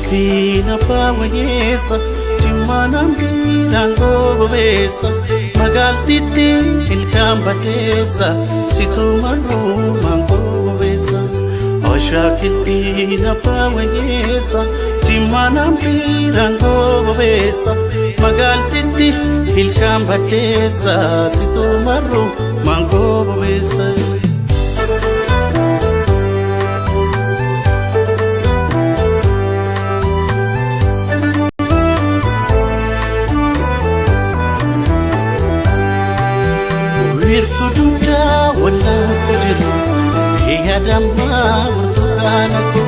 kilti na pawanyesa Chimmanam bilango bobesa Magaltiti ilkambatesa Situmaru mango bobesa Osha kilti na pawanyesa Chimmanam bilango bobesa Magaltiti ilkambatesa Situmaru mango bobesa Virtu duda wala tujiru Hiyadama urtukanako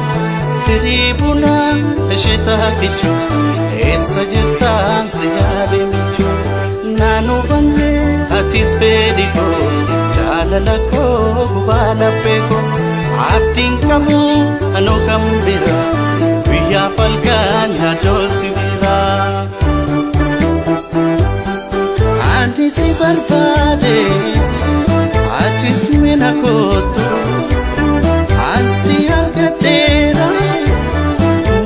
Tiribuna ashita kichu Esa jirtan siyabe michu Nanu bande atis pediko Jalalako gubala peko Abdin kamu anu kambira Viya palkan hado sivira Anisi barbade Atis menakoto Ansi algatera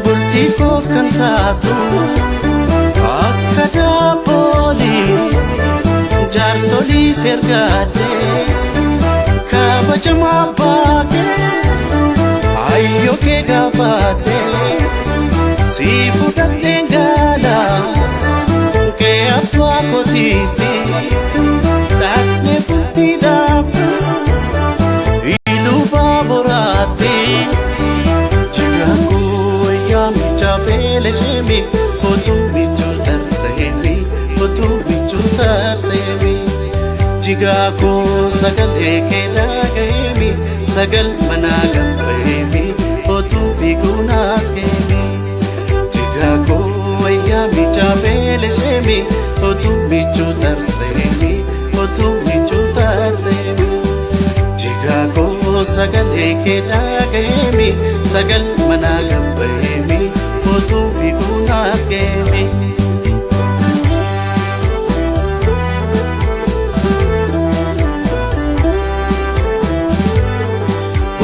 Bultiko cantato Akkada poli Jarsoli sergate Kabajama pake Ayyo ke gafate Sifu datengala Ke atwa kotiti Dakne putih dapu Ilu favorati Jika ku ayam capele shemi Foto bicu tersemi Foto bicu tersemi Jika ku sagal eke lagemi Sagal managam bahemi Foto bigunas kemi Jika ku ayam capele shemi Foto bicu tersemi Foto bicu tersemi Jika ko sagal eke lagemi Sagal managam bahemi Foto bigunas kemi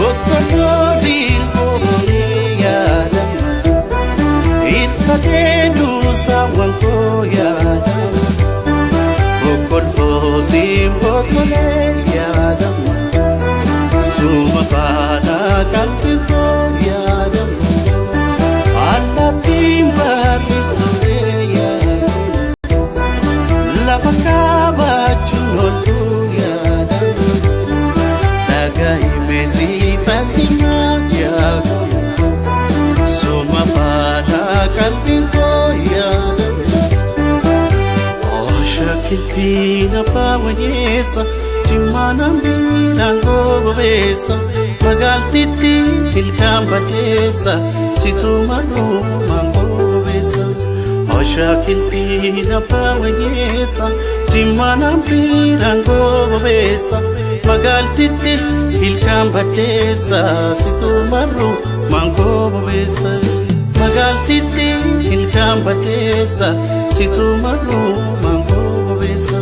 Okono dil kohoni yadam Itate sawang ko yadam Bukod po simbot mo na yadam Sumapada kalpil ko yadam Alating baristo de yadam Lapakabachunod ko yadam Tagay mezi patingag yadam Sumapada kalpil ko yadam Osha kilti na pawanyesa Chimmanam bilango bobesa Magaltiti ilkambatesa Situmaru mango bobesa Osha kilti na pawanyesa Chimmanam bilango bobesa Magaltiti ilkambatesa Situmaru mango bobesa Magaltiti ilkambatesa Situmaru mango bobesa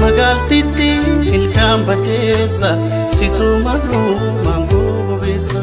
Magaltiti ilkambatesa Situmaru mango bobesa